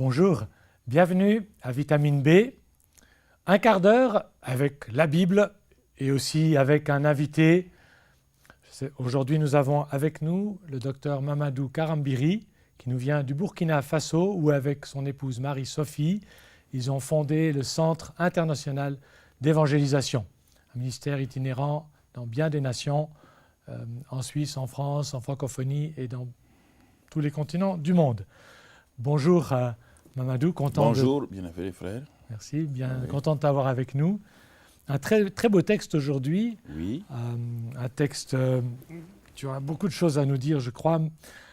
Bonjour, bienvenue à Vitamine B. Un quart d'heure avec la Bible et aussi avec un invité. Aujourd'hui, nous avons avec nous le docteur Mamadou Karambiri qui nous vient du Burkina Faso où avec son épouse Marie-Sophie, ils ont fondé le Centre international d'évangélisation, un ministère itinérant dans bien des nations, en Suisse, en France, en francophonie et dans tous les continents du monde. Bonjour Mamadou, content Bonjour, bien appelé frère. Merci, content de t'avoir avec nous. Un très, très beau texte aujourd'hui. Oui. Un texte, tu as beaucoup de choses à nous dire, je crois.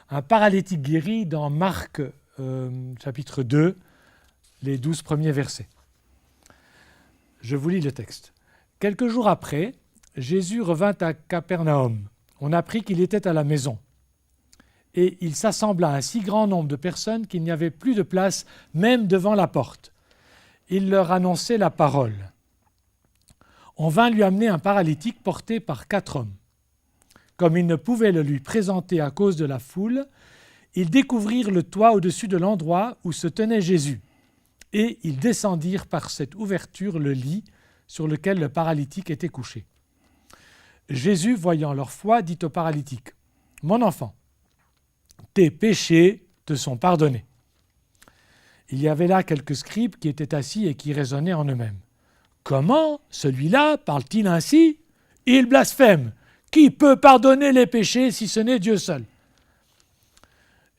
Un paralytique guéri dans Marc, chapitre 2, les 12 premiers versets. Je vous lis le texte. Quelques jours après, Jésus revint à Capernaum. On apprit qu'il était à la maison. Et il s'assembla un si grand nombre de personnes qu'il n'y avait plus de place, même devant la porte. Il leur annonçait la parole. On vint lui amener un paralytique porté par 4 hommes. Comme ils ne pouvaient le lui présenter à cause de la foule, ils découvrirent le toit au-dessus de l'endroit où se tenait Jésus. Et ils descendirent par cette ouverture le lit sur lequel le paralytique était couché. Jésus, voyant leur foi, dit au paralytique, « Mon enfant, tes péchés te sont pardonnés. » Il y avait là quelques scribes qui étaient assis et qui raisonnaient en eux-mêmes. « Comment celui-là parle-t-il ainsi ? Il blasphème. Qui peut pardonner les péchés si ce n'est Dieu seul ?»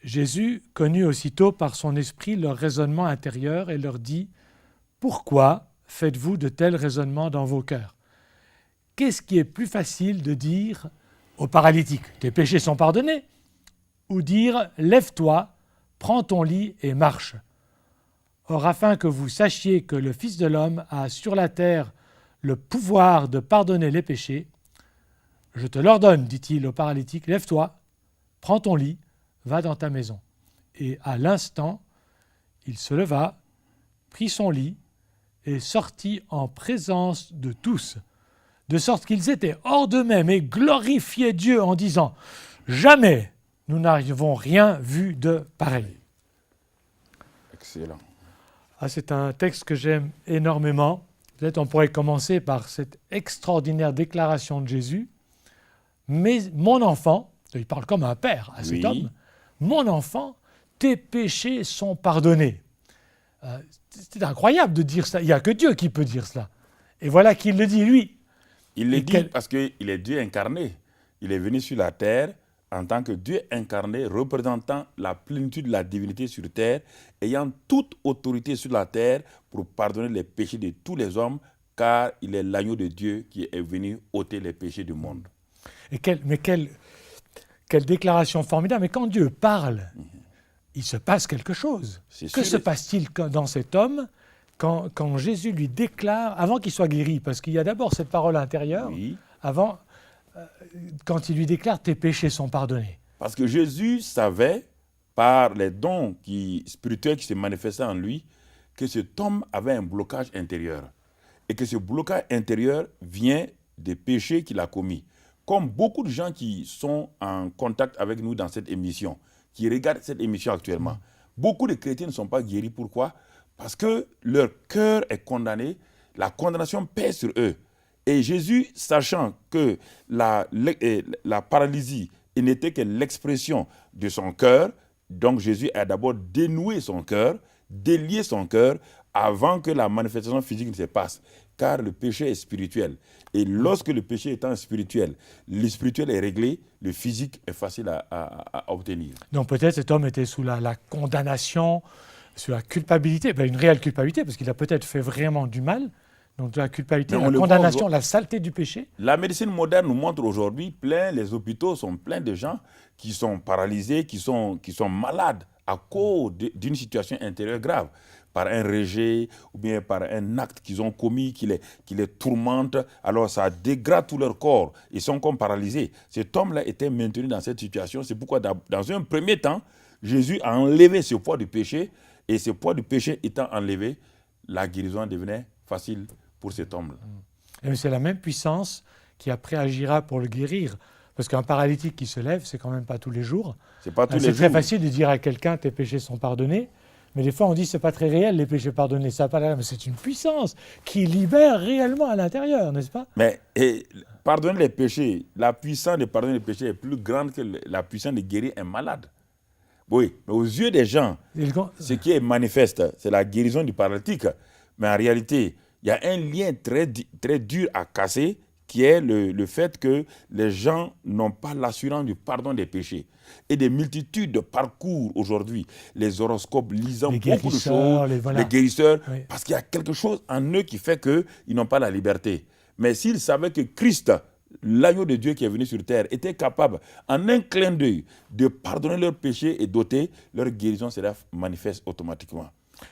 Jésus connut aussitôt par son esprit leur raisonnement intérieur et leur dit « Pourquoi faites-vous de tels raisonnements dans vos cœurs ? Qu'est-ce qui est plus facile de dire au paralytique « Tes péchés sont pardonnés » ou dire « Lève-toi, prends ton lit et marche ». Or, afin que vous sachiez que le Fils de l'homme a sur la terre le pouvoir de pardonner les péchés, je te l'ordonne, dit-il au paralytique, lève-toi, prends ton lit, va dans ta maison. Et à l'instant, il se leva, prit son lit et sortit en présence de tous, de sorte qu'ils étaient hors d'eux-mêmes et glorifiaient Dieu en disant « Jamais nous n'avons rien vu de pareil. » Excellent. C'est un texte que j'aime énormément. Peut-être on pourrait commencer par cette extraordinaire déclaration de Jésus. « Mais mon enfant, il parle comme un père à cet homme, mon enfant, tes péchés sont pardonnés. » C'est incroyable de dire ça. Il n'y a que Dieu qui peut dire cela. Et voilà qu'il le dit, lui. Il le dit parce qu'il est Dieu incarné. Il est venu sur la terre en tant que Dieu incarné, représentant la plénitude de la divinité sur terre, ayant toute autorité sur la terre pour pardonner les péchés de tous les hommes, car il est l'agneau de Dieu qui est venu ôter les péchés du monde. Et quelle déclaration formidable. Mais quand Dieu parle, il se passe quelque chose. Que se passe-t-il dans cet homme quand Jésus lui déclare, avant qu'il soit guéri, parce qu'il y a d'abord cette parole intérieure, avant, quand il lui déclare « tes péchés sont pardonnés ». Parce que Jésus savait, par les dons spirituels qui se manifestaient en lui, que cet homme avait un blocage intérieur. Et que ce blocage intérieur vient des péchés qu'il a commis. Comme beaucoup de gens qui sont en contact avec nous dans cette émission, qui regardent cette émission actuellement, beaucoup de chrétiens ne sont pas guéris. Pourquoi ? Parce que leur cœur est condamné, la condamnation pèse sur eux. Et Jésus, sachant que la paralysie n'était que l'expression de son cœur, donc Jésus a d'abord dénoué son cœur, délié son cœur, avant que la manifestation physique ne se passe. Car le péché est spirituel. Et lorsque le péché étant spirituel, le spirituel est réglé, le physique est facile à obtenir. Donc peut-être cet homme était sous la condamnation, sous la culpabilité, une réelle culpabilité, parce qu'il a peut-être fait vraiment du mal. Donc de la culpabilité, la condamnation, la saleté du péché. La médecine moderne nous montre aujourd'hui, les hôpitaux sont pleins de gens qui sont paralysés, qui sont malades à cause d'une situation intérieure grave, par un rejet ou bien par un acte qu'ils ont commis qui les tourmente. Alors ça dégrade tout leur corps. Ils sont comme paralysés. Cet homme-là était maintenu dans cette situation. C'est pourquoi dans un premier temps, Jésus a enlevé ce poids du péché. Et ce poids du péché étant enlevé, la guérison devenait facile pour cet homme-là. Et c'est la même puissance qui après agira pour le guérir. Parce qu'un paralytique qui se lève, c'est quand même pas tous les jours. C'est pas tous les jours. C'est très facile de dire à quelqu'un tes péchés sont pardonnés, Mais des fois, on dit que ce n'est pas très réel, les péchés pardonnés. Ça n'a pas l'air, mais c'est une puissance qui libère réellement à l'intérieur, n'est-ce pas? Mais pardonner les péchés, la puissance de pardonner les péchés est plus grande que la puissance de guérir un malade. Oui, mais aux yeux des gens, ce qui est manifeste, c'est la guérison du paralytique. Mais en réalité, il y a un lien très, très dur à casser, qui est le fait que les gens n'ont pas l'assurance du pardon des péchés. Et des multitudes de parcours aujourd'hui, les horoscopes lisant beaucoup de choses, les guérisseurs, oui. Parce qu'il y a quelque chose en eux qui fait qu'ils n'ont pas la liberté. Mais s'ils savaient que Christ, l'agneau de Dieu qui est venu sur terre, était capable, en un clin d'œil, de pardonner leurs péchés et d'ôter leur guérison, cela manifeste automatiquement.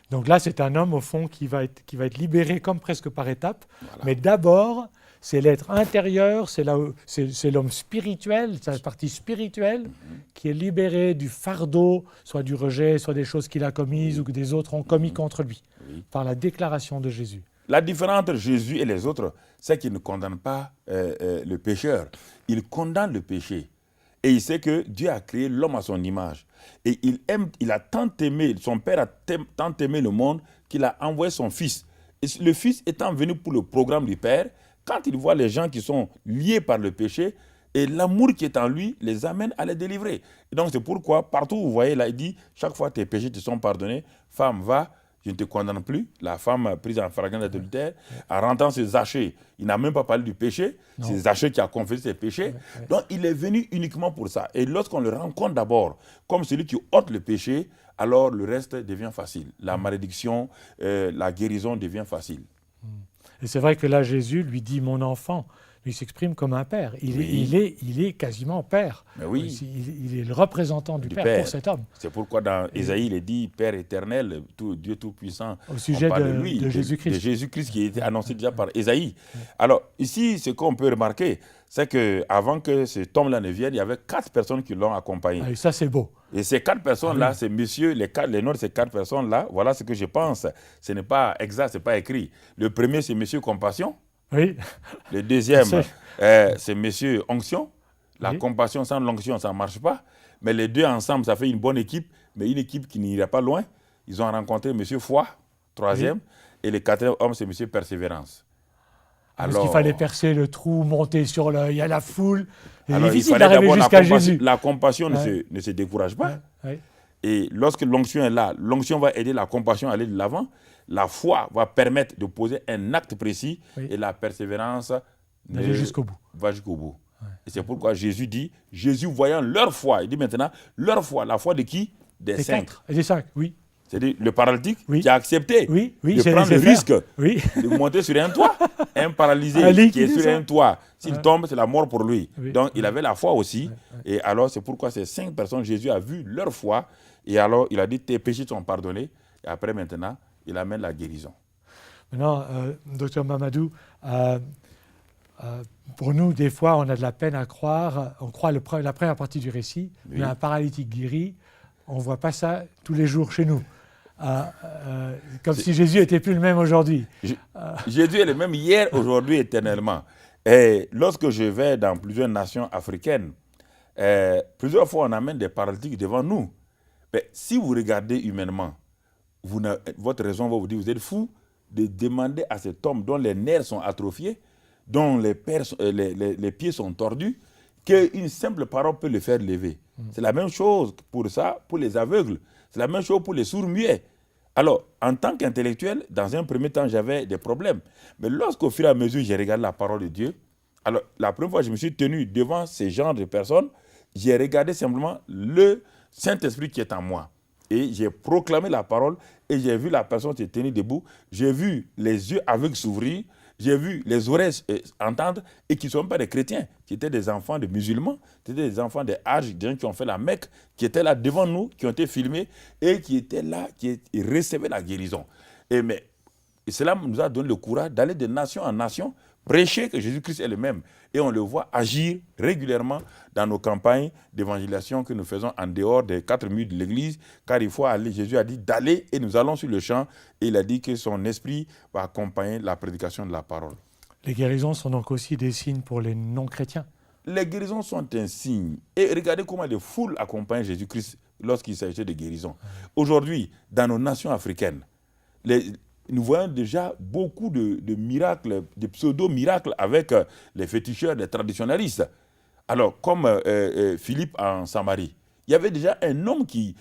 Donc là, c'est un homme, au fond, qui va être libéré comme presque par étapes. Voilà. Mais d'abord, c'est l'être intérieur, c'est l'homme spirituel, c'est la partie spirituelle qui est libérée du fardeau, soit du rejet, soit des choses qu'il a commises ou que des autres ont commis contre lui, par la déclaration de Jésus. La différence entre Jésus et les autres, c'est qu'il ne condamne pas le pécheur. Il condamne le péché. Et il sait que Dieu a créé l'homme à son image. Et il a tant aimé, son Père a tant aimé le monde qu'il a envoyé son Fils. Et le Fils étant venu pour le programme du Père, quand il voit les gens qui sont liés par le péché, et l'amour qui est en lui les amène à les délivrer. Et donc c'est pourquoi, partout où vous voyez, là, il dit, chaque fois tes péchés te sont pardonnés, femme, va, je ne te condamne plus. La femme prise en flagrant d'adultère, en rentrant ses Zachée, il n'a même pas parlé du péché, c'est Zachée qui a confessé ses péchés. Donc il est venu uniquement pour ça. Et lorsqu'on le rencontre d'abord comme celui qui ôte le péché, alors le reste devient facile. La malédiction, la guérison devient facile. Et c'est vrai que là, Jésus lui dit « mon enfant ». Il s'exprime comme un père. Il est quasiment père. Mais oui. Il est le représentant du père pour cet homme. C'est pourquoi dans Ésaïe, il est dit Père éternel, Dieu Tout-Puissant. Au sujet de Jésus-Christ. De Jésus-Christ qui était annoncé déjà par Ésaïe. Alors ici, ce qu'on peut remarquer, c'est qu'avant que cet homme-là ne vienne, il y avait 4 personnes qui l'ont accompagné. Ah, et ça, c'est beau. Et ces 4 personnes-là, ces messieurs, les noms de ces 4 personnes-là, voilà ce que je pense. Ce n'est pas exact, ce n'est pas écrit. Le premier, c'est Monsieur Compassion. Oui. Le deuxième, c'est Monsieur Onction. La compassion sans l'onction, ça ne marche pas. Mais les deux ensemble, ça fait une bonne équipe, mais une équipe qui n'ira pas loin. Ils ont rencontré Monsieur Foi, troisième, et le quatrième homme, c'est Monsieur Persévérance. Parce qu'il fallait percer le trou, monter sur il y a la foule. C'est alors, difficile d'arriver jusqu'à Jésus. La compassion ne se décourage pas. Et lorsque l'onction est là, l'onction va aider la compassion à aller de l'avant. La foi va permettre de poser un acte précis et la persévérance va jusqu'au bout. Va jusqu'au bout. Et c'est pourquoi Jésus dit, Jésus voyant leur foi, il dit maintenant, leur foi, la foi de qui? Des 5. Des 5, oui. C'est-à-dire le paralytique qui a accepté de prendre le risque de monter sur un toit. Un paralysé qui est sur un toit, s'il tombe, c'est la mort pour lui. Donc il avait la foi aussi. Et alors c'est pourquoi ces 5 personnes, Jésus a vu leur foi. Et alors il a dit, tes péchés sont pardonnés. Et après maintenant, il amène la guérison. Maintenant, Dr Mamadou, pour nous, des fois, on a de la peine à croire. On croit la première partie du récit, mais un paralytique guéri, on ne voit pas ça tous les jours chez nous. Comme si Jésus n'était plus le même aujourd'hui. Jésus est le même hier, aujourd'hui, éternellement. Et lorsque je vais dans plusieurs nations africaines, plusieurs fois on amène des paralytiques devant nous. Mais si vous regardez humainement, votre raison va vous dire, vous êtes fou de demander à cet homme dont les nerfs sont atrophiés, dont les pieds sont tordus, qu'une simple parole peut le faire lever. C'est la même chose pour ça, pour les aveugles. C'est la même chose pour les sourds-muets. Alors, en tant qu'intellectuel, dans un premier temps, j'avais des problèmes. Mais lorsqu'au fur et à mesure, j'ai regardé la parole de Dieu, alors la première fois que je me suis tenu devant ces genres de personnes, j'ai regardé simplement le Saint-Esprit qui est en moi. Et j'ai proclamé la parole et j'ai vu la personne se tenir debout. J'ai vu les yeux aveugles s'ouvrir. J'ai vu les oreilles entendre et qui ne sont pas des chrétiens, qui étaient des enfants de musulmans, qui étaient des enfants des Hajj, des gens qui ont fait la Mecque, qui étaient là devant nous, qui ont été filmés et qui étaient là, qui recevaient la guérison. Et cela nous a donné le courage d'aller de nation en nation, prêcher que Jésus-Christ est le même. Et on le voit agir régulièrement dans nos campagnes d'évangélisation que nous faisons en dehors des 4 murs de l'église, car il faut aller, Jésus a dit d'aller et nous allons sur le champ et il a dit que son esprit va accompagner la prédication de la parole. Les guérisons sont donc aussi des signes pour les non-chrétiens. Les guérisons sont un signe. Et regardez comment les foules accompagnent Jésus-Christ lorsqu'il s'agissait de guérison. Aujourd'hui, dans nos nations africaines, nous voyons déjà beaucoup de miracles, de pseudo-miracles avec les féticheurs, les traditionnalistes. Alors, comme Philippe en Samarie, il y avait déjà un homme qui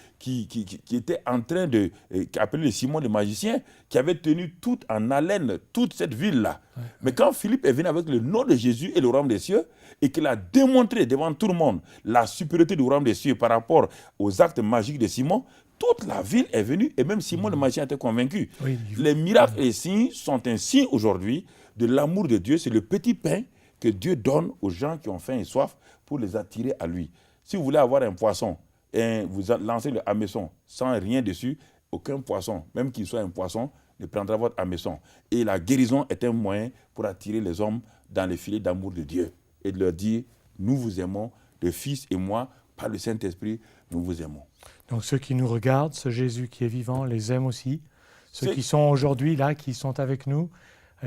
était en train de, appelé Simon le magicien, qui avait tenu tout en haleine, toute cette ville-là. Ouais. Mais quand Philippe est venu avec le nom de Jésus et le royaume des cieux, et qu'il a démontré devant tout le monde la supériorité du royaume des cieux par rapport aux actes magiques de Simon, toute la ville est venue, et même Simon le magicien était convaincu. Oui. Les miracles et les signes sont un signe aujourd'hui de l'amour de Dieu. C'est le petit pain que Dieu donne aux gens qui ont faim et soif pour les attirer à lui. Si vous voulez avoir un poisson et vous lancez le hameçon sans rien dessus, aucun poisson, même qu'il soit un poisson, ne prendra votre hameçon. Et la guérison est un moyen pour attirer les hommes dans les filets d'amour de Dieu et de leur dire, nous vous aimons, le Fils et moi, par le Saint-Esprit, nous vous aimons. Donc ceux qui nous regardent, ce Jésus qui est vivant, les aime aussi. Ceux qui sont aujourd'hui là, qui sont avec nous,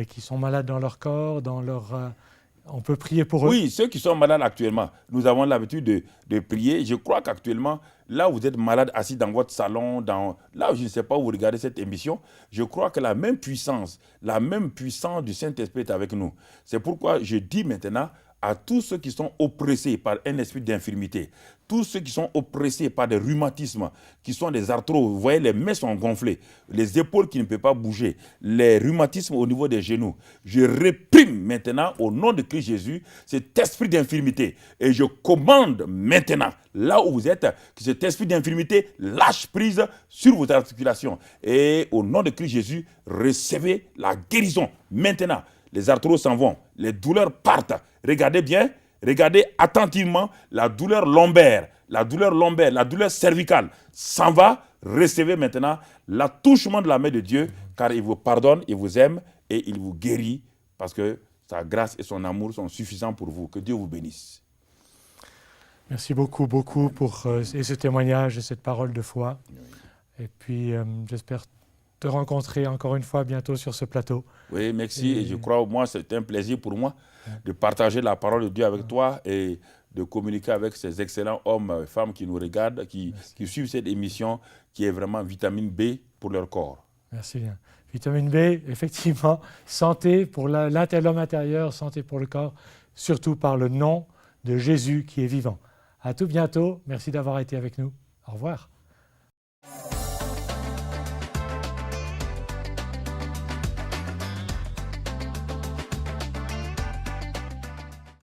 qui sont malades dans leur corps, dans leur... on peut prier pour eux. Oui, ceux qui sont malades actuellement, nous avons l'habitude de prier. Je crois qu'actuellement, là où vous êtes malade, assis dans votre salon, là où je ne sais pas où vous regardez cette émission, je crois que la même puissance du Saint-Esprit est avec nous. C'est pourquoi je dis maintenant à tous ceux qui sont oppressés par un esprit d'infirmité, tous ceux qui sont oppressés par des rhumatismes, qui sont des arthroses, vous voyez, les mains sont gonflées, les épaules qui ne peuvent pas bouger, les rhumatismes au niveau des genoux. Je réprime maintenant, au nom de Christ Jésus, cet esprit d'infirmité. Et je commande maintenant, là où vous êtes, que cet esprit d'infirmité lâche prise sur vos articulations. Et au nom de Christ Jésus, recevez la guérison. Maintenant, les arthroses s'en vont, les douleurs partent. Regardez bien, regardez attentivement la douleur lombaire, la douleur cervicale s'en va. Recevez maintenant l'attouchement de la main de Dieu, car il vous pardonne, il vous aime et il vous guérit parce que sa grâce et son amour sont suffisants pour vous. Que Dieu vous bénisse. Merci beaucoup pour ce témoignage et cette parole de foi. Oui. Et puis, j'espère te rencontrer encore une fois bientôt sur ce plateau. Oui, merci. Et je crois, moi, c'est un plaisir pour moi de partager la parole de Dieu avec toi et de communiquer avec ces excellents hommes et femmes qui nous regardent, qui suivent cette émission, qui est vraiment vitamine B pour leur corps. Merci bien. Vitamine B, effectivement, santé pour l'homme intérieur, santé pour le corps, surtout par le nom de Jésus qui est vivant. À tout bientôt. Merci d'avoir été avec nous. Au revoir.